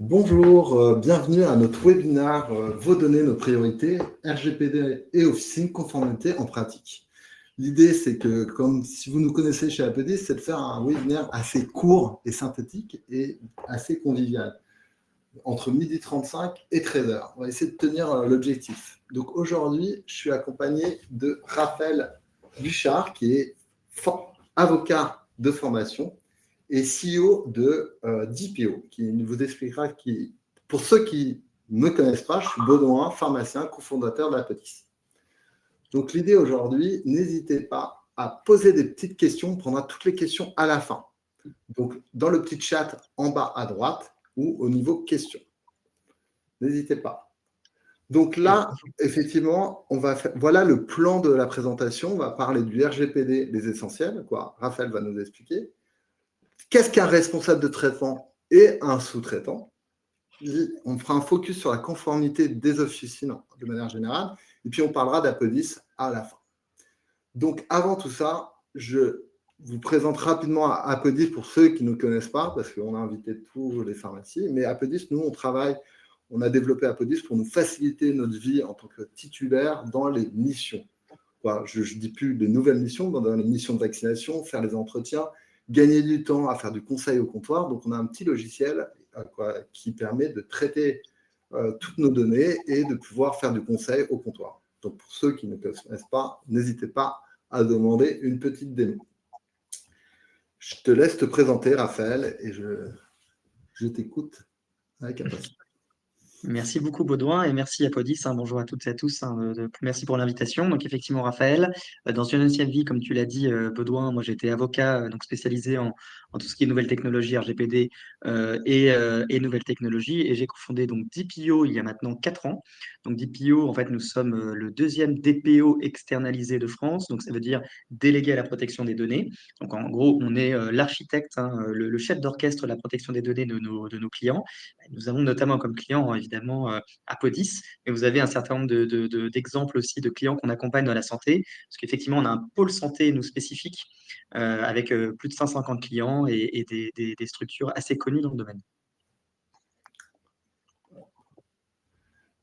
Bonjour, bienvenue à notre webinaire Vos données, nos priorités, RGPD et Officine conformité en pratique. L'idée, c'est que, comme si vous nous connaissez chez Apodis, c'est de faire un webinaire assez court et synthétique et assez convivial, entre 12h35 et 13h. On va essayer de tenir l'objectif. Donc aujourd'hui, je suis accompagné de Raphaël Buchard, qui est avocat de formation et CEO de DPO, qui vous expliquera pour ceux qui ne me connaissent pas, je suis Baudouin, pharmacien, cofondateur d'Apodis. Donc l'idée aujourd'hui, n'hésitez pas à poser des petites questions, on prendra toutes les questions à la fin. Donc dans le petit chat en bas à droite ou au niveau questions. N'hésitez pas. Donc là, effectivement, voilà le plan de la présentation. On va parler du RGPD, des essentiels, quoi. Raphaël va nous expliquer. Qu'est-ce qu'un responsable de traitement et un sous-traitant? On fera un focus sur la conformité des officines de manière générale, et puis on parlera d'Apodis à la fin. Donc, avant tout ça, je vous présente rapidement Apodis pour ceux qui ne connaissent pas, parce qu'on a invité tous les pharmacies, mais Apodis, nous, on a développé Apodis pour nous faciliter notre vie en tant que titulaire dans les missions. Je ne dis plus de nouvelles missions, dans les missions de vaccination, faire les entretiens, gagner du temps à faire du conseil au comptoir. Donc, on a un petit logiciel qui permet de traiter toutes nos données et de pouvoir faire du conseil au comptoir. Donc, pour ceux qui ne connaissent pas, n'hésitez pas à demander une petite démo. Je te laisse te présenter, Raphaël, et je t'écoute avec impatience. Merci beaucoup Baudouin et merci Apodis. Bonjour à toutes et à tous. Merci pour l'invitation. Donc effectivement Raphaël, dans une ancienne vie, comme tu l'as dit Baudouin, moi j'étais avocat donc spécialisé en tout ce qui est nouvelles technologies, RGPD et nouvelles technologies. Et j'ai cofondé donc DPO il y a maintenant 4 ans. Donc DPO, en fait, nous sommes le deuxième DPO externalisé de France. Donc ça veut dire délégué à la protection des données. Donc en gros, on est l'architecte, le chef d'orchestre de la protection des données de nos clients. Nous avons notamment comme client, évidemment, Apodis, mais vous avez un certain nombre d'exemples aussi de clients qu'on accompagne dans la santé, parce qu'effectivement, on a un pôle santé, nous, spécifique, avec plus de 150 clients et des structures assez connues dans le domaine.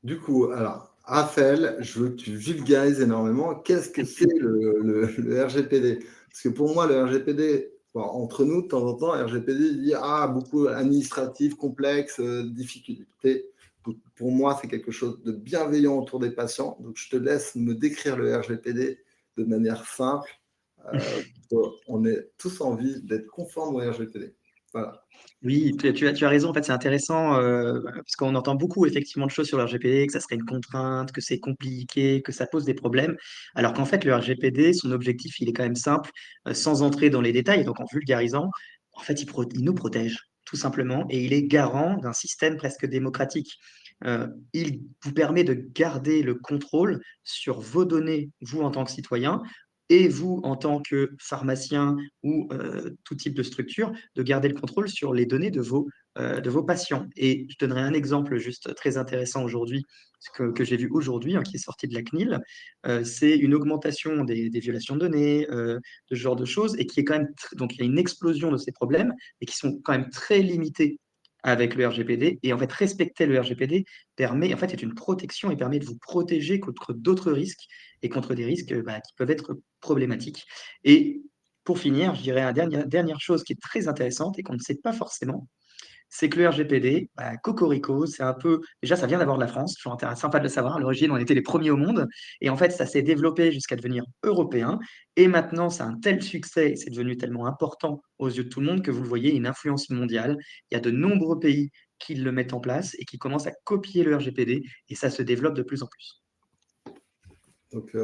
Du coup, alors, Raphaël, je veux que tu vulgarises énormément. Qu'est-ce que c'est le RGPD? Parce que pour moi, le RGPD, entre nous, de temps en temps, RGPD dit beaucoup administratif, complexe, difficulté. Donc, pour moi, c'est quelque chose de bienveillant autour des patients. Donc, je te laisse me décrire le RGPD de manière simple. On est tous envie d'être conformes au RGPD. Voilà. Oui, tu as raison. En fait, c'est intéressant parce qu'on entend beaucoup effectivement de choses sur le RGPD, que ça serait une contrainte, que c'est compliqué, que ça pose des problèmes. Alors qu'en fait, le RGPD, son objectif, il est quand même simple, sans entrer dans les détails, donc en vulgarisant, en fait, il nous protège tout simplement et il est garant d'un système presque démocratique. Il vous permet de garder le contrôle sur vos données, vous en tant que citoyen, et vous en tant que pharmacien ou tout type de structure, de garder le contrôle sur les données de vos patients. Et je donnerai un exemple juste très intéressant aujourd'hui, que j'ai vu aujourd'hui, qui est sorti de la CNIL. C'est une augmentation des violations de données, de ce genre de choses, et qui est quand même, donc il y a une explosion de ces problèmes, et qui sont quand même très limités avec le RGPD. Et en fait, respecter le RGPD permet, en fait, est une protection et permet de vous protéger contre d'autres risques et contre des risques qui peuvent être problématiques. Et pour finir, je dirais une dernière chose qui est très intéressante et qu'on ne sait pas forcément, c'est que le RGPD, Cocorico, c'est un peu. Déjà, ça vient d'abord de la France, toujours sympa de le savoir. À l'origine, on était les premiers au monde. Et en fait, ça s'est développé jusqu'à devenir européen. Et maintenant, c'est un tel succès, et c'est devenu tellement important aux yeux de tout le monde que vous le voyez, une influence mondiale. Il y a de nombreux pays qui le mettent en place et qui commencent à copier le RGPD. Et ça se développe de plus en plus. Donc,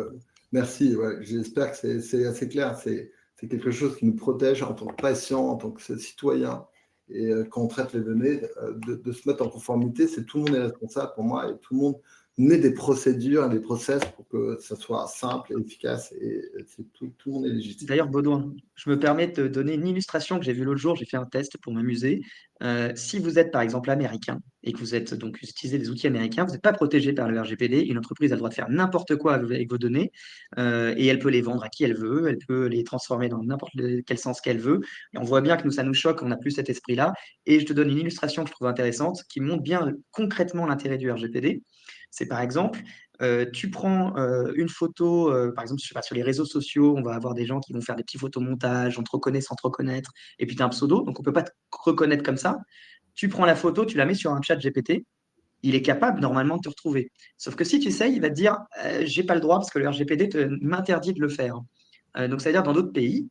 merci. Ouais, j'espère que c'est assez clair. C'est quelque chose qui nous protège en tant que patient, en tant que citoyen. Et quand on traite les données, de se mettre en conformité, tout le monde est responsable pour moi et tout le monde met des procédures et des process pour que ça soit simple et efficace et tout le monde est légitime. D'ailleurs, Baudouin, je me permets de te donner une illustration que j'ai vue l'autre jour. J'ai fait un test pour m'amuser. Si vous êtes, par exemple, américain et que vous êtes donc vous utilisez des outils américains, vous n'êtes pas protégé par le RGPD. Une entreprise a le droit de faire n'importe quoi avec vos données et elle peut les vendre à qui elle veut. Elle peut les transformer dans n'importe quel sens qu'elle veut. Et on voit bien que nous, ça nous choque. On n'a plus cet esprit-là. Et je te donne une illustration que je trouve intéressante qui montre bien concrètement l'intérêt du RGPD. C'est par exemple, tu prends une photo, par exemple, je sais pas, sur les réseaux sociaux, on va avoir des gens qui vont faire des petits photomontages, on te reconnaît sans te reconnaître, et puis tu as un pseudo, donc on ne peut pas te reconnaître comme ça. Tu prends la photo, tu la mets sur un chat GPT, il est capable normalement de te retrouver. Sauf que si tu essayes, il va te dire, j'ai pas le droit parce que le RGPD m'interdit de le faire. Donc, c'est-à-dire dans d'autres pays,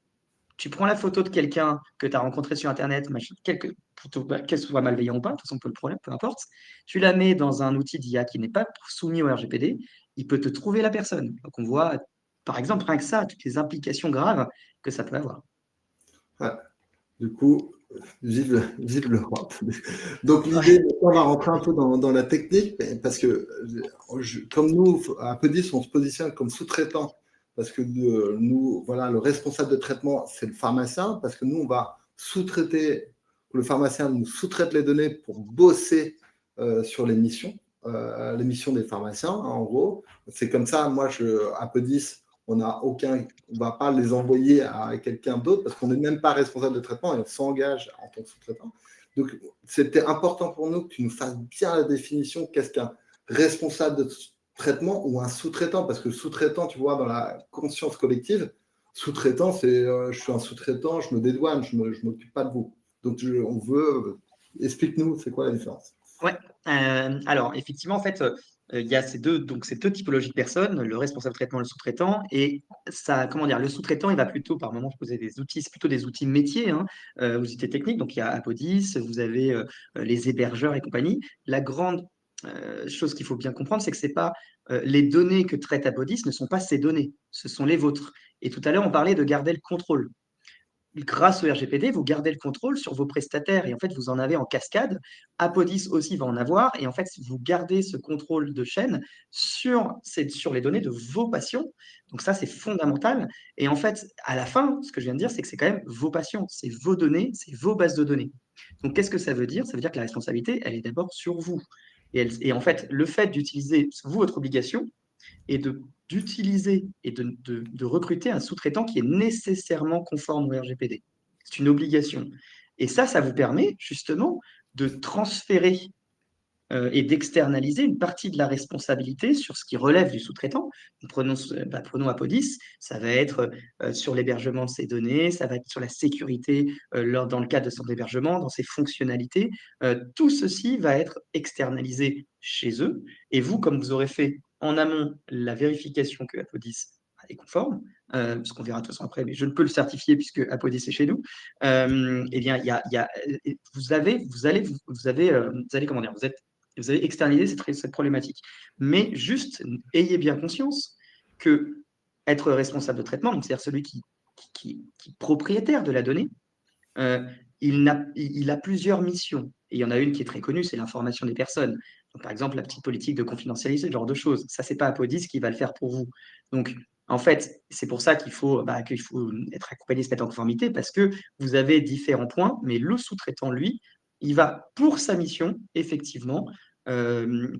tu prends la photo de quelqu'un que tu as rencontré sur Internet, qu'elle soit malveillant ou pas, de toute façon, peu le problème, peu importe. Tu la mets dans un outil d'IA qui n'est pas soumis au RGPD, il peut te trouver la personne. Donc, on voit, par exemple, rien que ça, toutes les implications graves que ça peut avoir. Ouais. Du coup, vive l'Europe. Donc l'idée, Ouais. on va rentrer un peu dans la technique, parce que comme nous, à Pedis, on se positionne comme sous-traitant, parce que nous, voilà, le responsable de traitement, c'est le pharmacien, parce que nous, on va sous-traiter, le pharmacien nous sous-traite les données pour bosser sur les missions des pharmaciens, hein, en gros. C'est comme ça, moi, à Pedis, on ne va pas les envoyer à quelqu'un d'autre parce qu'on n'est même pas responsable de traitement et on s'engage en tant que sous-traitant. Donc, c'était important pour nous que tu nous fasses bien la définition qu'est-ce qu'un responsable de traitement ou un sous-traitant, parce que sous-traitant, tu vois, dans la conscience collective, sous-traitant, c'est je suis un sous-traitant, je me dédouane, je ne m'occupe pas de vous. Donc, on veut, explique-nous, c'est quoi la différence? Ouais. Alors, effectivement, en fait, il y a ces deux typologies de personnes, le responsable de traitement, le sous-traitant. Et ça, comment dire, le sous-traitant, il va plutôt, par moment, poser des outils, c'est plutôt des outils métiers, hein, aux outils techniques. Donc, il y a Apodis, vous avez les hébergeurs et compagnie. La grande chose qu'il faut bien comprendre, c'est que c'est pas les données que traite Apodis ne sont pas ces données, ce sont les vôtres. Et tout à l'heure, on parlait de garder le contrôle. Grâce au RGPD, vous gardez le contrôle sur vos prestataires et en fait, vous en avez en cascade. Apodis aussi va en avoir et en fait, vous gardez ce contrôle de chaîne sur les données de vos patients. Donc ça, c'est fondamental. Et en fait, à la fin, ce que je viens de dire, c'est que c'est quand même vos patients, c'est vos données, c'est vos bases de données. Donc qu'est-ce que ça veut dire? Ça veut dire que la responsabilité, elle est d'abord sur vous. Et en fait, le fait d'utiliser, vous, votre obligation, et d'utiliser et de recruter un sous-traitant qui est nécessairement conforme au RGPD. C'est une obligation. Et ça vous permet justement de transférer et d'externaliser une partie de la responsabilité sur ce qui relève du sous-traitant. Prenons Apodis, ça va être sur l'hébergement de ces données, ça va être sur la sécurité dans le cadre de son hébergement, dans ses fonctionnalités. Tout ceci va être externalisé chez eux. Et vous, comme vous aurez fait en amont la vérification que Apodis est conforme, ce qu'on verra de toute façon après, mais je ne peux le certifier puisque Apodis est chez nous. Eh bien, comment dire, vous avez externalisé cette problématique. Mais juste, ayez bien conscience que être responsable de traitement, donc c'est-à-dire celui qui est propriétaire de la donnée, euh, il a plusieurs missions. Et il y en a une qui est très connue, c'est l'information des personnes. Donc, par exemple, la petite politique de confidentialité, ce genre de choses. Ça, c'est pas Apodis qui va le faire pour vous. Donc, en fait, c'est pour ça qu'il faut être accompagné, se mettre en conformité, parce que vous avez différents points, mais le sous-traitant, lui, il va, pour sa mission, effectivement,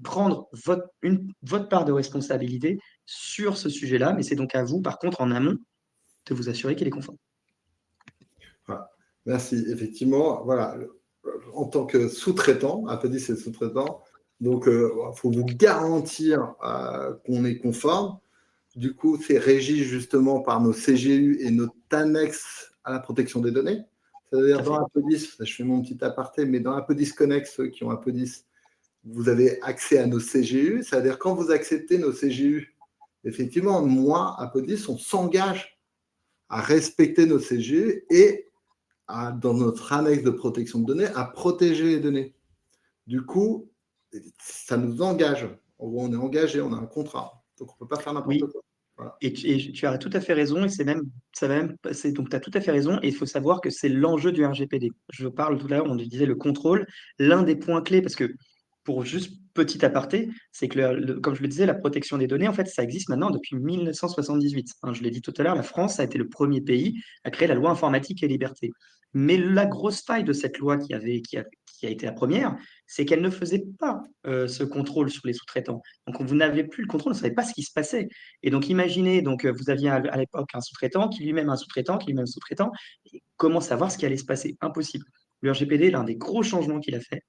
prendre votre part de responsabilité sur ce sujet-là, mais c'est donc à vous, par contre, en amont, de vous assurer qu'il est conforme. Voilà. Merci. Effectivement, voilà, en tant que sous-traitant, Apodis c'est sous-traitant, donc il faut vous garantir qu'on est conforme. Du coup, c'est régi justement par nos CGU et notre annexe à la protection des données. C'est-à-dire dans Apodis, je fais mon petit aparté, mais dans Apodis Connect, ceux qui ont Apodis, vous avez accès à nos CGU. C'est-à-dire quand vous acceptez nos CGU, effectivement, moi, Apodis, on s'engage à respecter nos CGU et dans notre annexe de protection de données, à protéger les données. Du coup, ça nous engage. En gros, on est engagé, on a un contrat. Donc, on ne peut pas faire n'importe Oui, quoi. Voilà. et tu as tout à fait raison, et ça va même passer. Donc, tu as tout à fait raison, et il faut savoir que c'est l'enjeu du RGPD. Je parle tout à l'heure, on disait le contrôle, l'un des points clés, parce que pour juste petit aparté, c'est que, comme je le disais, la protection des données, en fait, ça existe maintenant depuis 1978. Hein, je l'ai dit tout à l'heure, la France a été le premier pays à créer la loi informatique et liberté. Mais la grosse faille de cette loi qui a été la première, c'est qu'elle ne faisait pas ce contrôle sur les sous-traitants. Donc, vous n'avez plus le contrôle, vous ne savez pas ce qui se passait. Et donc, imaginez, donc, vous aviez à l'époque un sous-traitant, qui lui-même un sous-traitant, qui lui-même un sous-traitant. Et comment savoir ce qui allait se passer? Impossible. Le RGPD, l'un des gros changements qu'il a fait,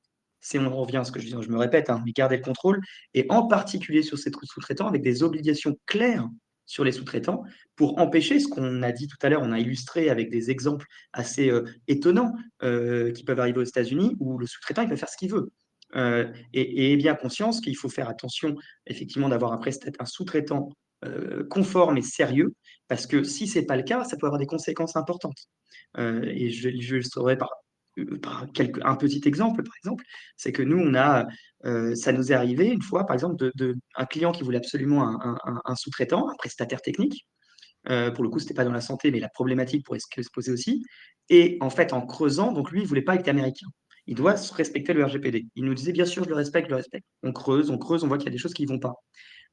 c'est, on revient à ce que je me répète, hein, mais garder le contrôle, et en particulier sur ces sous-traitants, avec des obligations claires sur les sous-traitants, pour empêcher ce qu'on a dit tout à l'heure, on a illustré avec des exemples assez étonnants qui peuvent arriver aux États-Unis, où le sous-traitant il peut faire ce qu'il veut. Et bien conscience qu'il faut faire attention, effectivement, d'avoir un sous-traitant conforme et sérieux, parce que si ce n'est pas le cas, ça peut avoir des conséquences importantes. Et je le saurais par un petit exemple, par exemple, c'est que nous, ça nous est arrivé une fois, par exemple, un client qui voulait absolument un sous-traitant, un prestataire technique. Pour le coup, ce n'était pas dans la santé, mais la problématique pourrait se poser aussi. Et en fait, en creusant, donc lui, il ne voulait pas être américain. Il doit respecter le RGPD. Il nous disait, bien sûr, je le respecte, je le respecte. On creuse, on voit qu'il y a des choses qui ne vont pas.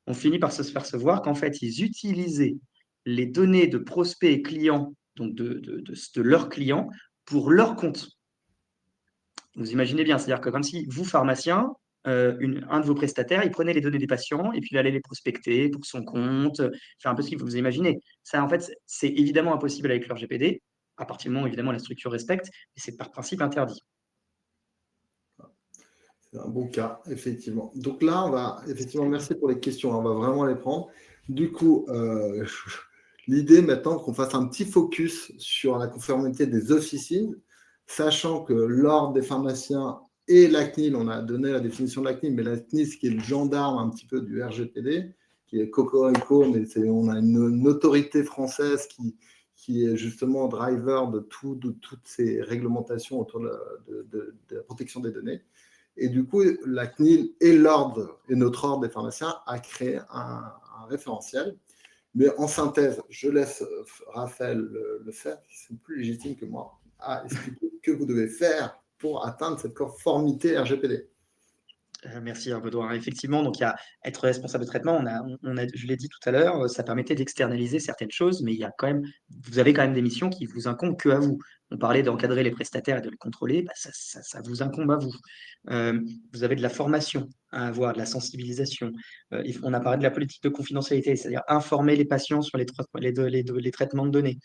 On finit par se faire se voir qu'en fait, ils utilisaient les données de prospects et clients, donc de leurs clients, pour leur compte. Vous imaginez bien, c'est-à-dire que comme si vous, pharmacien, un de vos prestataires, il prenait les données des patients et puis il allait les prospecter pour son compte, faire un peu ce qu'il vous imaginez. Ça, en fait, c'est évidemment impossible avec le RGPD, à partir du moment où, évidemment, la structure respecte, mais c'est par principe interdit. C'est un bon cas, effectivement. Donc là, on va, effectivement, merci pour les questions, on va vraiment les prendre. Du coup, l'idée maintenant qu'on fasse un petit focus sur la conformité des officines, sachant que l'Ordre des pharmaciens et la CNIL, on a donné la définition de la CNIL, mais la CNIL, ce qui est le gendarme un petit peu du RGPD, qui est Cocorico, mais on a une autorité française qui est justement driver de toutes ces réglementations autour de la protection des données. Et du coup, la CNIL et l'ordre, et notre ordre des pharmaciens, a créé un référentiel. Mais en synthèse, je laisse Raphaël le faire, c'est plus légitime que moi, à expliquer ce que vous devez faire pour atteindre cette conformité RGPD. Merci Baudouin. Effectivement, donc il y a être responsable de traitement, je l'ai dit tout à l'heure, ça permettait d'externaliser certaines choses, mais vous avez quand même des missions qui vous incombent que à vous. On parlait d'encadrer les prestataires et de les contrôler, bah, ça vous incombe à vous. Vous avez de la formation à avoir, de la sensibilisation. On a parlé de la politique de confidentialité, c'est-à-dire informer les patients sur les traitements de données.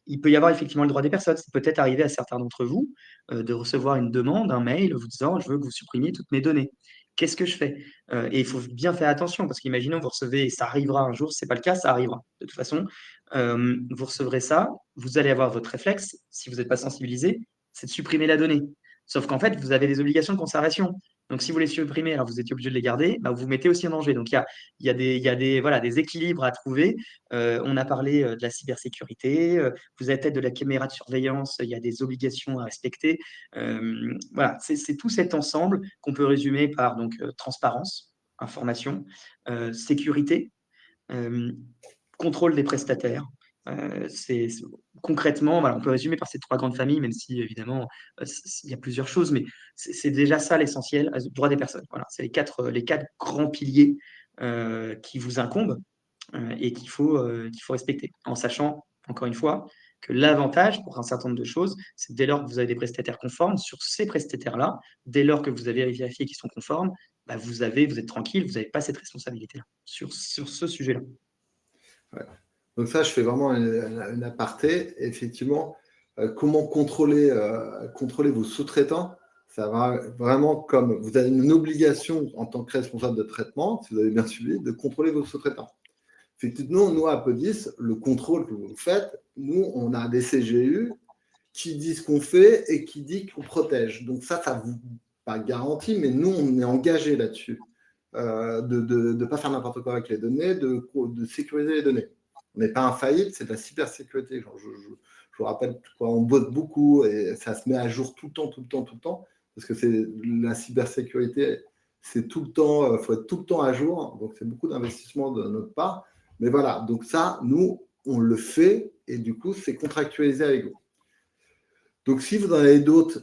Il peut y avoir effectivement le droit des personnes. C'est peut-être arrivé à certains d'entre vous de recevoir une demande, un mail vous disant je veux que vous supprimiez toutes mes données. Qu'est-ce que je fais? Et il faut bien faire attention parce qu'imaginons vous recevez, et ça arrivera un jour, si ce n'est pas le cas, ça arrivera. De toute façon, vous recevrez ça, vous allez avoir votre réflexe, si vous n'êtes pas sensibilisé, c'est de supprimer la donnée. Sauf qu'en fait, vous avez des obligations de conservation. Donc, si vous les supprimez, alors vous étiez obligé de les garder, bah, vous vous mettez aussi en danger. Donc, il y a des équilibres à trouver. On a parlé de la cybersécurité. Vous avez peut-être de la caméra de surveillance. Il y a des obligations à respecter. Voilà, c'est tout cet ensemble qu'on peut résumer par donc transparence, information, sécurité, euh, contrôle des prestataires. Concrètement, voilà, on peut résumer par ces trois grandes familles, même si évidemment il y a plusieurs choses, mais c'est déjà ça l'essentiel, droit des personnes. Voilà, c'est les quatre grands piliers qui vous incombent et qu'il faut respecter, en sachant, encore une fois, que l'avantage pour un certain nombre de choses, c'est dès lors que vous avez des prestataires conformes, sur ces prestataires-là, dès lors que vous avez vérifié qu'ils sont conformes, bah, vous êtes tranquille, vous n'avez pas cette responsabilité-là sur ce sujet-là. Ouais. Donc ça, je fais vraiment une aparté. Effectivement, comment contrôler vos sous-traitants? Ça va vraiment comme vous avez une obligation en tant que responsable de traitement, si vous avez bien suivi, de contrôler vos sous-traitants. Effectivement, nous, à Apodis, le contrôle que vous faites, nous, on a des CGU qui disent ce qu'on fait et qui dit qu'on protège. Donc ça vous pas garantit, mais nous, on est engagé là-dessus. De ne pas faire n'importe quoi avec les données, de sécuriser les données. On n'est pas infaillible, c'est de la cybersécurité. Je vous rappelle, on bosse beaucoup et ça se met à jour tout le temps, parce que c'est la cybersécurité, c'est tout le temps, il faut être tout le temps à jour, donc c'est beaucoup d'investissement de notre part. Mais voilà, donc ça, nous, on le fait et du coup, c'est contractualisé avec vous. Donc, si vous en avez d'autres,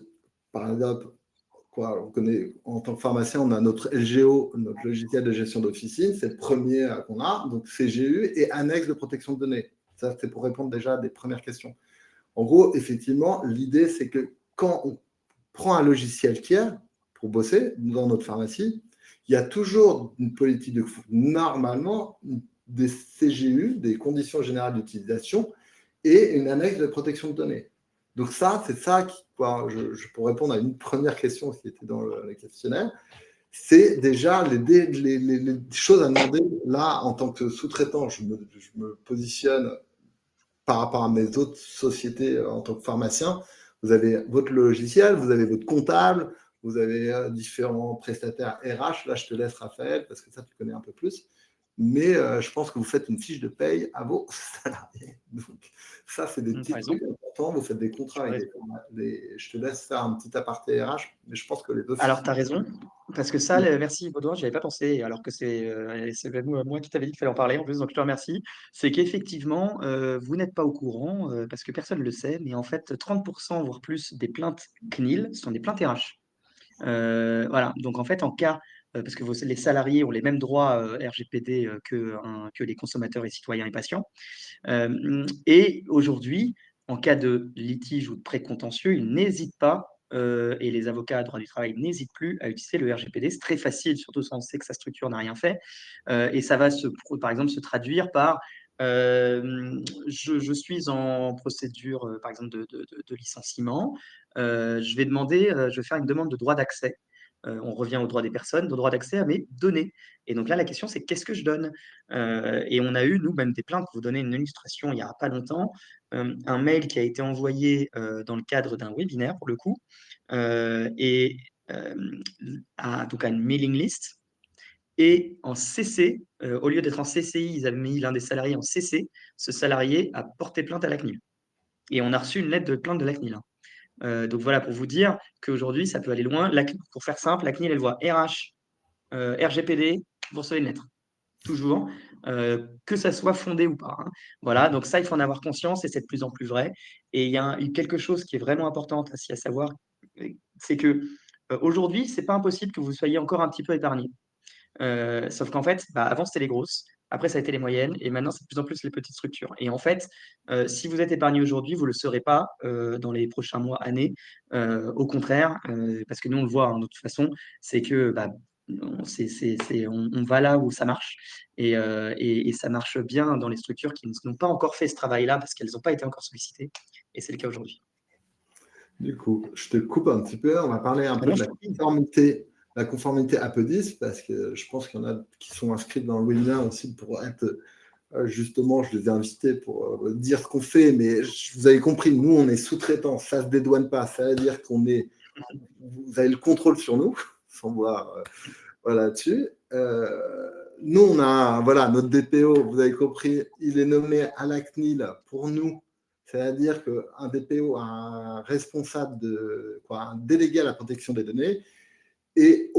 par exemple, on connaît, en tant que pharmacien, on a notre LGO, notre logiciel de gestion d'officine, c'est le premier qu'on a, donc CGU et annexe de protection de données. Ça, c'est pour répondre déjà à des premières questions. En gros, effectivement, l'idée, c'est que quand on prend un logiciel tiers pour bosser dans notre pharmacie, il y a toujours une politique de normalement des CGU, des conditions générales d'utilisation, et une annexe de protection de données. Donc ça, c'est ça qui, pour répondre à une première question qui était dans le questionnaire, c'est déjà les choses à demander. Là, en tant que sous-traitant, je me positionne par rapport à mes autres sociétés en tant que pharmacien. Vous avez votre logiciel, vous avez votre comptable, vous avez différents prestataires RH. Là, je te laisse, Raphaël, parce que ça, tu connais un peu plus. Mais je pense que vous faites une fiche de paye à vos salariés. Donc, ça, c'est des petits trucs importants. Vous faites des contrats avec je te laisse faire un petit aparté RH, mais je pense que les deux. Alors, tu as raison, parce que ça, merci Baudouin, je n'y avais pas pensé, alors que c'est moi qui t'avais dit qu'il fallait en parler en plus, donc je te remercie. C'est qu'effectivement, vous n'êtes pas au courant, parce que personne ne le sait, mais en fait, 30% voire plus des plaintes CNIL sont des plaintes RH. Voilà, donc en fait, en cas, parce que les salariés ont les mêmes droits RGPD que les consommateurs et citoyens et patients, et aujourd'hui, en cas de litige ou de précontentieux, ils n'hésitent pas, et les avocats à droit du travail n'hésitent plus à utiliser le RGPD. C'est très facile, surtout si on sait que sa structure n'a rien fait. Et ça va, par exemple, se traduire par je suis en procédure, par exemple, de licenciement. Je vais faire une demande de droit d'accès. On revient au droit des personnes, au droit d'accès à mes données. Et donc là, la question, c'est qu'est-ce que je donne? Et on a eu, nous, même des plaintes, pour vous donner une illustration, il n'y a pas longtemps, un mail qui a été envoyé dans le cadre d'un webinaire, pour le coup, et donc à une mailing list. Et en CC, au lieu d'être en CCI, ils avaient mis l'un des salariés en CC. Ce salarié a porté plainte à la CNIL. Et on a reçu une lettre de plainte de la CNIL. Donc voilà, pour vous dire qu'aujourd'hui, ça peut aller loin. Pour faire simple, la CNIL, elle voit RH, RGPD, vous recevez une lettre. Toujours, que ça soit fondé ou pas. Hein. Voilà, donc ça, il faut en avoir conscience et c'est de plus en plus vrai. Et il y a quelque chose qui est vraiment important aussi à savoir, c'est que aujourd'hui, c'est pas impossible que vous soyez encore un petit peu épargné. Sauf qu'en fait, avant, c'était les grosses, après, ça a été les moyennes, et maintenant, c'est de plus en plus les petites structures. Et en fait, si vous êtes épargné aujourd'hui, vous ne le serez pas dans les prochains mois, années. Au contraire, parce que nous, on le voit hein, de toute façon, c'est que on va là où ça marche. Et ça marche bien dans les structures qui n'ont pas encore fait ce travail-là parce qu'elles n'ont pas été encore sollicitées. Et c'est le cas aujourd'hui. Du coup, je te coupe un petit peu. On va parler un peu de la conformité APE10 parce que je pense qu'il y en a qui sont inscrits dans le webinaire aussi pour être justement, je les ai invités pour dire ce qu'on fait, mais vous avez compris, nous, on est sous-traitants, ça ne se dédouane pas, ça veut dire vous avez le contrôle sur nous, sans voir là-dessus. Nous, on a notre DPO, vous avez compris, il est nommé à la CNIL pour nous, c'est-à-dire qu'un DPO, un responsable un délégué à la protection des données, et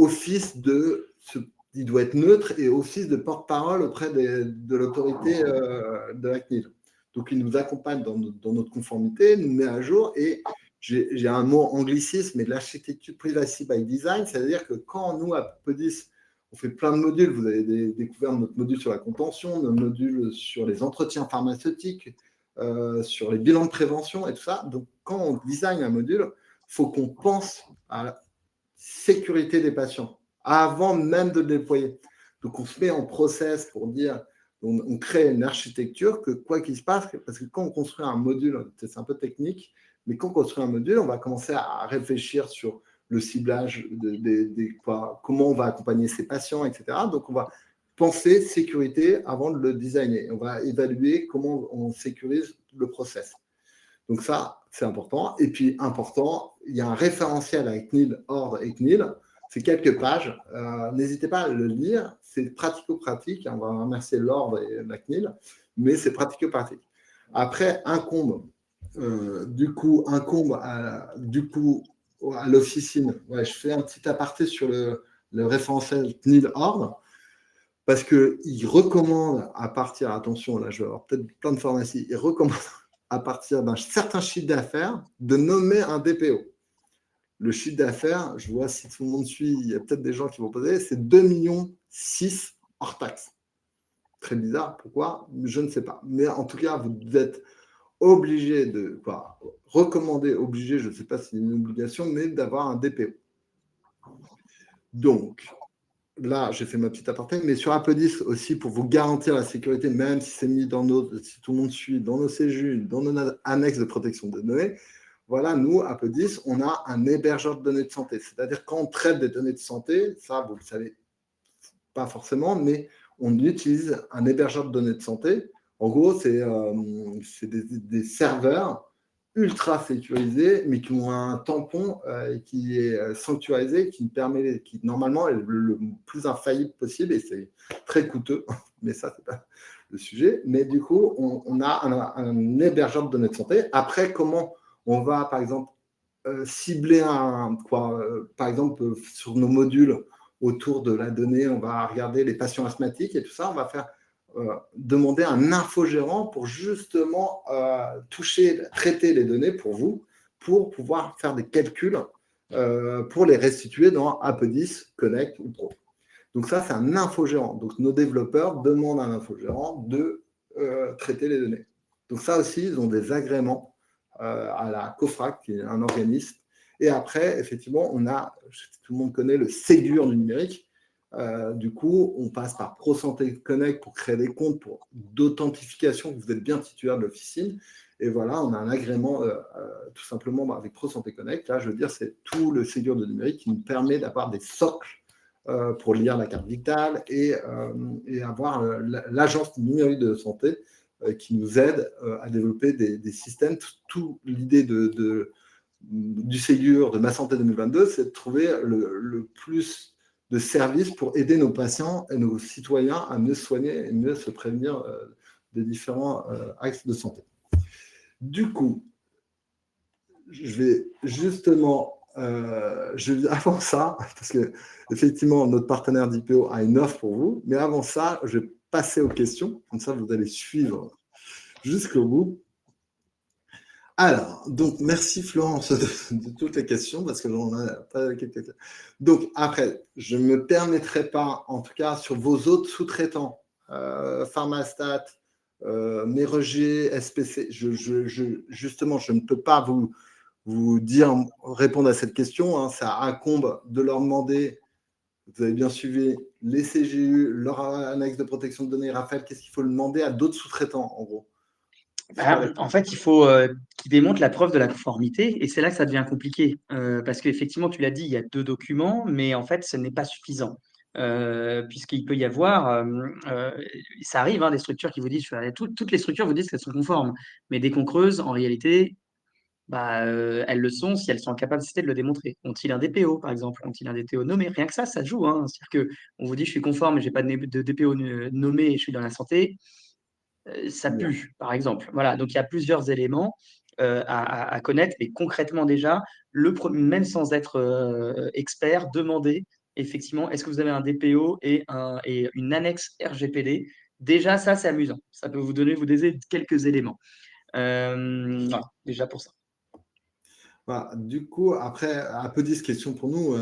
il doit être neutre et office de porte-parole auprès de l'autorité de la CNIL. Donc, il nous accompagne dans notre conformité, nous met à jour et j'ai un mot anglicisme, mais de l'architecture privacy by design, c'est-à-dire que quand nous, à PE10, on fait plein de modules, vous avez découvert notre module sur la contention, notre module sur les entretiens pharmaceutiques, sur les bilans de prévention et tout ça. Donc, quand on design un module, il faut qu'on pense à la sécurité des patients avant même de le déployer. Donc, on se met en process pour dire, on crée une architecture que quoi qu'il se passe, parce que quand on construit un module, c'est un peu technique, mais quand on construit un module, on va commencer à réfléchir sur le ciblage, comment on va accompagner ces patients, etc. Donc, on va penser sécurité avant de le designer. On va évaluer comment on sécurise le process. Donc ça, c'est important. Et puis, important, il y a un référentiel avec CNIL, ordre et CNIL. C'est quelques pages. N'hésitez pas à le lire. C'est pratico-pratique. On va remercier l'ordre et la CNIL, mais c'est pratico-pratique. Après, incombe à l'officine. Ouais, je fais un petit aparté sur le référentiel CNIL ordre parce qu'il recommande à partir, attention, là je vais avoir peut-être plein de pharmacies, il recommande à partir d'un certain chiffre d'affaires de nommer un DPO. le chiffre d'affaires, je vois si tout le monde suit, il y a peut-être des gens qui vont poser, c'est 2,6 millions hors taxes. Très bizarre, pourquoi? Je ne sais pas. Mais en tout cas, vous êtes obligé de, recommandé, obligé, je ne sais pas si c'est une obligation, mais d'avoir un DPO. Donc, là, j'ai fait ma petite aparté, mais sur Apodis aussi, pour vous garantir la sécurité, même si c'est mis si tout le monde suit, dans nos CJU, dans nos annexes de protection des données, voilà, nous, Apodis, on a un hébergeur de données de santé. C'est-à-dire quand on traite des données de santé, ça, vous le savez pas forcément, mais on utilise un hébergeur de données de santé. En gros, c'est des serveurs ultra sécurisés, mais qui ont un tampon qui est sanctuarisé, qui normalement est le plus infaillible possible, et c'est très coûteux, mais ça, c'est pas le sujet. Mais du coup, on a un hébergeur de données de santé. Après, comment on va, par exemple, cibler par exemple, sur nos modules autour de la donnée, on va regarder les patients asthmatiques et tout ça, on va faire demander un infogérant pour justement traiter les données pour vous, pour pouvoir faire des calculs pour les restituer dans Apodis, Connect ou Pro. Donc ça, c'est un infogérant. Donc nos développeurs demandent à un infogérant de traiter les données. Donc ça aussi, ils ont des agréments à la COFRAC, qui est un organisme. Et après, effectivement, tout le monde connaît le Ségur du numérique. Du coup, on passe par ProSanté Connect pour créer des comptes d'authentification que vous êtes bien titulaire de l'officine. Et voilà, on a un agrément tout simplement avec ProSanté Connect. Là, je veux dire, c'est tout le Ségur du numérique qui nous permet d'avoir des socles pour lire la carte vitale et avoir l'agence numérique de santé qui nous aide à développer des systèmes. Tout l'idée du Ségur de Ma Santé 2022, c'est de trouver le plus de services pour aider nos patients et nos citoyens à mieux se soigner et mieux se prévenir des différents axes de santé. Du coup, je vais justement, avant ça, parce que effectivement, notre partenaire d'IPO a une offre pour vous, mais avant ça, je vais passer aux questions, comme ça vous allez suivre jusqu'au bout. Alors, donc, merci Florence de toutes les questions, parce que j'en ai pas quelques. Donc, après, je ne me permettrai pas, en tout cas, sur vos autres sous-traitants, Pharmastat, Méroger, SPC, justement, je ne peux pas vous dire, répondre à cette question. Hein, ça incombe de leur demander, vous avez bien suivi, les CGU, leur annexe de protection de données. Raphaël, qu'est-ce qu'il faut demander à d'autres sous-traitants, en gros? En fait, il faut qu'ils démontrent la preuve de la conformité, et c'est là que ça devient compliqué. Parce qu'effectivement, tu l'as dit, il y a 2 documents, mais en fait, ce n'est pas suffisant. Puisqu'il peut y avoir, ça arrive, hein, des structures qui vous disent, toutes les structures vous disent qu'elles sont conformes, mais dès qu'on creuse, en réalité, elles le sont si elles sont en capacité de le démontrer. Ont-ils un DPO, par exemple? Ont-ils un DPO nommé? Rien que ça joue, hein. C'est-à-dire qu'on vous dit, je suis conforme, mais je n'ai pas de DPO nommé et je suis dans la santé. Ça pue, par exemple. Voilà, donc il y a plusieurs éléments à connaître, mais concrètement déjà, même sans être expert, demandez effectivement, est-ce que vous avez un DPO et une annexe RGPD? Déjà, ça, c'est amusant. Ça peut vous donner quelques éléments. Voilà, déjà pour ça. Bah, du coup, après, un peu 10 questions pour nous.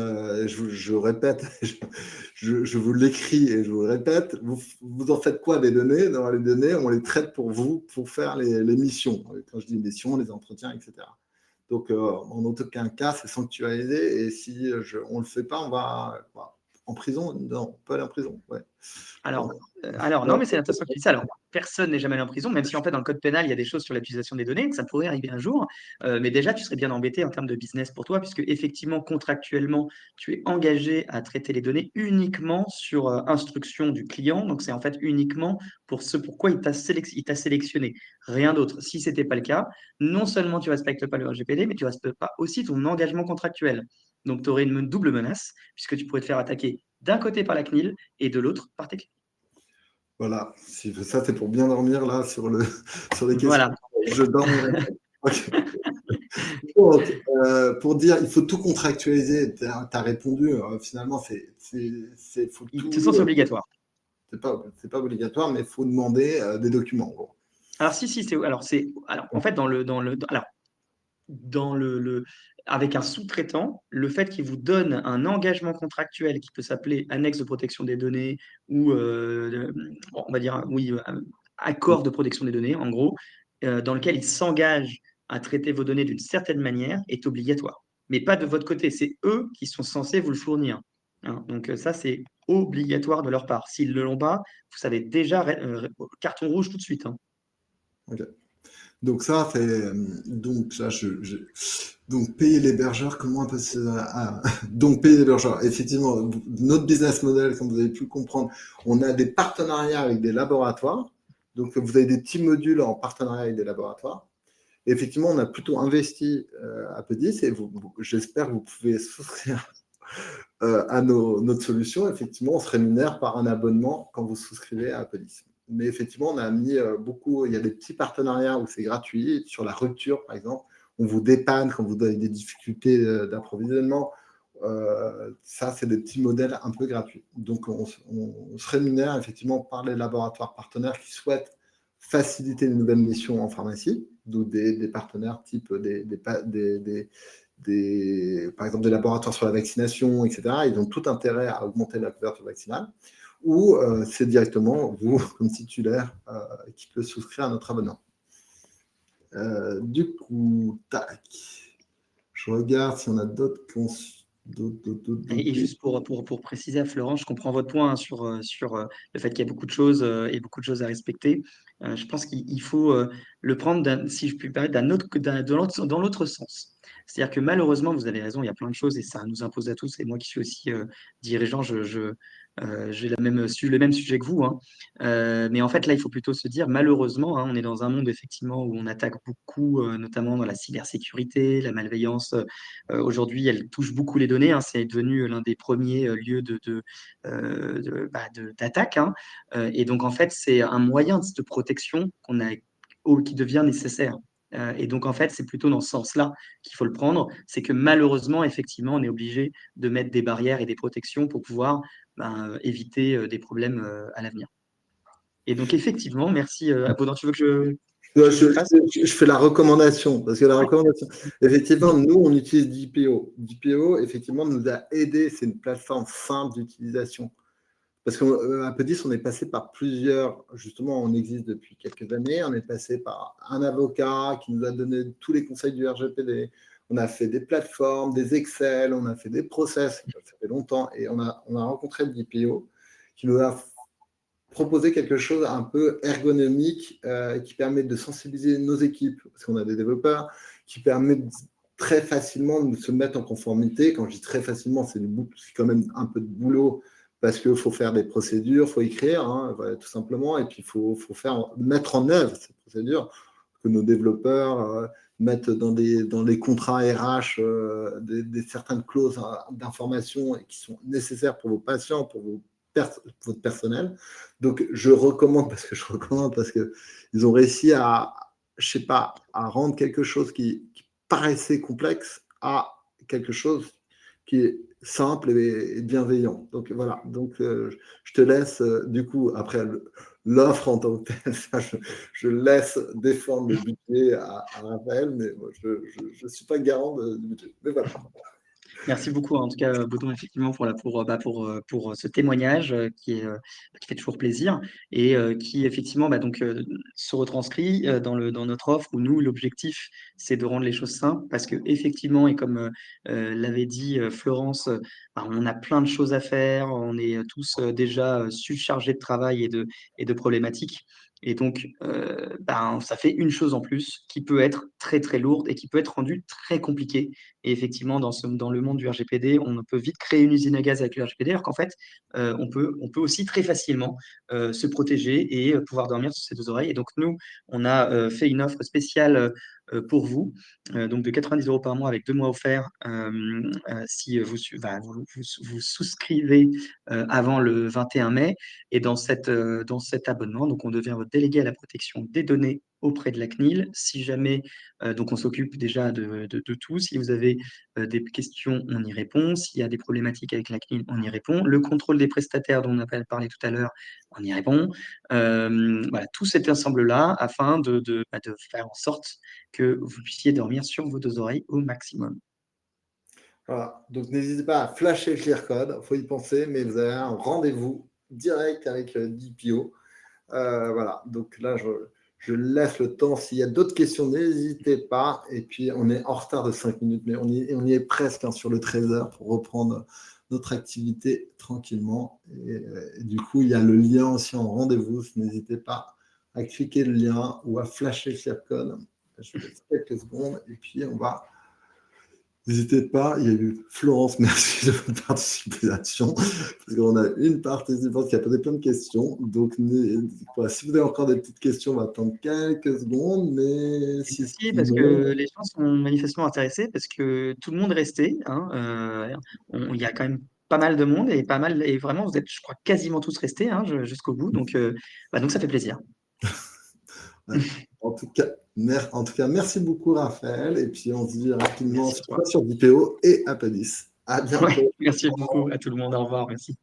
Je répète, je vous l'écris et je vous le répète. Vous en faites quoi des données? Dans les données, on les traite pour vous, pour faire les missions. Quand je dis missions, les entretiens, etc. Donc, en aucun cas, c'est sanctuarisé. Et si on ne le fait pas, on va en prison. Non, on peut aller en prison. Ouais. Alors, non, mais c'est intéressant que tu dis ça. Alors, personne n'est jamais allé en prison, même si en fait, dans le code pénal, il y a des choses sur l'utilisation des données, que ça pourrait arriver un jour. Mais déjà, tu serais bien embêté en termes de business pour toi, puisque effectivement, contractuellement, tu es engagé à traiter les données uniquement sur instruction du client. Donc, c'est en fait uniquement pour ce pourquoi il t'a sélectionné. Rien d'autre. Si ce n'était pas le cas, non seulement tu ne respectes pas le RGPD, mais tu ne respectes pas aussi ton engagement contractuel. Donc, tu aurais une double menace, puisque tu pourrais te faire attaquer d'un côté par la CNIL et de l'autre par tes clients. Voilà, ça c'est pour bien dormir là sur les questions. Voilà. Je dormirai. Okay. Donc, pour dire, il faut tout contractualiser. Tu as répondu. Finalement, faut De toute tout. façon, c'est obligatoire. C'est pas obligatoire, mais il faut demander des documents. En gros. Alors, si, alors, en fait, alors, avec un sous-traitant, le fait qu'il vous donne un engagement contractuel qui peut s'appeler annexe de protection des données ou, bon, on va dire, oui, accord de protection des données, en gros, dans lequel il s'engage à traiter vos données d'une certaine manière, est obligatoire. Mais pas de votre côté, c'est eux qui sont censés vous le fournir. Hein. Donc ça, c'est obligatoire de leur part. S'ils ne l'ont pas, vous savez déjà, carton rouge tout de suite. Hein. Ok. Donc ça, c'est donc ça, donc payer l'hébergeur, comment on peut se donc payer l'hébergeur. Effectivement, notre business model, comme vous avez pu le comprendre, on a des partenariats avec des laboratoires. Donc vous avez des petits modules en partenariat avec des laboratoires. Et effectivement, on a plutôt investi à Pedis et j'espère que vous pouvez souscrire à notre solution. Effectivement, on se rémunère par un abonnement quand vous souscrivez à Pedis. Mais effectivement, on a mis beaucoup, il y a des petits partenariats où c'est gratuit. Sur la rupture, par exemple, on vous dépanne quand vous avez des difficultés d'approvisionnement. Ça, c'est des petits modèles un peu gratuits. Donc, on se rémunère effectivement par les laboratoires partenaires qui souhaitent faciliter les nouvelles missions en pharmacie, donc des partenaires type par exemple des laboratoires sur la vaccination, etc. Ils ont tout intérêt à augmenter la couverture vaccinale. Ou c'est directement vous, comme titulaire, qui peut souscrire à notre abonnement. Du coup, tac. Je regarde si on a d'autres. Et juste pour préciser à Florent, je comprends votre point hein, sur le fait qu'il y a beaucoup de choses et beaucoup de choses à respecter. Je pense qu'il faut le prendre, si je puis me permettre, dans l'autre sens. C'est-à-dire que malheureusement, vous avez raison, il y a plein de choses et ça nous impose à tous. Et moi qui suis aussi dirigeant, j'ai le même sujet que vous. Hein. Mais en fait, là, il faut plutôt se dire, malheureusement, hein, on est dans un monde effectivement où on attaque beaucoup, notamment dans la cybersécurité, la malveillance. Aujourd'hui, elle touche beaucoup les données. Hein. C'est devenu l'un des premiers lieux d'attaque. Hein. Et donc, en fait, c'est un moyen de protection qui devient nécessaire. Et donc, en fait, c'est plutôt dans ce sens-là qu'il faut le prendre. C'est que malheureusement, effectivement, on est obligé de mettre des barrières et des protections pour pouvoir éviter des problèmes à l'avenir. Et donc, effectivement, merci. Baudin, tu veux que je le fasse? Je fais la recommandation, parce que la recommandation, effectivement, nous, on utilise DPO. DPO, effectivement, nous a aidé. C'est une plateforme simple d'utilisation. Parce qu'à Pedis, on est passé par plusieurs, justement, on existe depuis quelques années, on est passé par un avocat qui nous a donné tous les conseils du RGPD, on a fait des plateformes, des Excel, on a fait des process, ça fait longtemps, et on a rencontré le DPO qui nous a proposé quelque chose un peu ergonomique qui permet de sensibiliser nos équipes, parce qu'on a des développeurs, qui permet très facilement de se mettre en conformité. Quand je dis très facilement, c'est quand même un peu de boulot parce qu'il faut faire des procédures, il faut écrire, hein, voilà, tout simplement, et puis il faut mettre en œuvre ces procédures que nos développeurs mettent dans les contrats RH certaines clauses d'information qui sont nécessaires pour vos patients, pour votre personnel. Donc, je recommande parce qu'ils ont réussi à, je sais pas, à rendre quelque chose qui paraissait complexe à quelque chose qui est simple et bienveillant. Donc voilà, donc je te laisse du coup après l'offre en tant que telle, ça, je laisse défendre le budget à Raphaël, mais moi, je ne suis pas garant du budget. Mais voilà. Merci beaucoup, en tout cas, Baudon, effectivement, pour ce témoignage qui fait toujours plaisir et qui, effectivement, se retranscrit dans notre offre où nous, l'objectif, c'est de rendre les choses simples parce que, effectivement, et comme l'avait dit Florence, on a plein de choses à faire, on est tous déjà surchargés de travail et de problématiques. Et donc, ça fait une chose en plus qui peut être très, très lourde et qui peut être rendue très compliquée. Et effectivement, dans le monde du RGPD, on peut vite créer une usine à gaz avec le RGPD, alors qu'en fait, on peut aussi très facilement se protéger et pouvoir dormir sur ses deux oreilles. Et donc, nous, on a fait une offre spéciale pour vous, donc de 90 euros par mois avec 2 mois offerts si vous souscrivez avant le 21 mai. Et dans cet abonnement, donc on devient votre délégué à la protection des données auprès de la CNIL. Si jamais, donc on s'occupe déjà de tout. Si vous avez des questions, on y répond. S'il y a des problématiques avec la CNIL, on y répond. Le contrôle des prestataires dont on a parlé tout à l'heure, on y répond. Voilà, tout cet ensemble-là afin de faire en sorte que vous puissiez dormir sur vos deux oreilles au maximum. Voilà. Donc, n'hésitez pas à flasher le clear code. Il faut y penser, mais vous avez un rendez-vous direct avec le DPO. Voilà. Donc là, je laisse le temps. S'il y a d'autres questions, n'hésitez pas. Et puis, on est en retard de 5 minutes, mais on y est presque hein, sur le 13h pour reprendre notre activité tranquillement. Et du coup, il y a le lien aussi en rendez-vous. N'hésitez pas à cliquer le lien ou à flasher le clear code. Je vous laisse quelques secondes et puis on va. N'hésitez pas, il y a eu Florence, merci de votre participation, parce qu'on a une participante qui a posé plein de questions. Donc, voilà, si vous avez encore des petites questions, on va attendre quelques secondes, mais Si, parce sinon, que les gens sont manifestement intéressés, parce que tout le monde est resté, hein, il y a quand même pas mal de monde et pas mal, et vraiment, vous êtes, je crois, quasiment tous restés hein, jusqu'au bout, donc ça fait plaisir. ouais. En tout cas, merci beaucoup, Raphaël, et puis on se dit rapidement Merci à toi. sur DPO et Apodis. À Ouais, bientôt. merci beaucoup à tout le monde. Au revoir. Merci.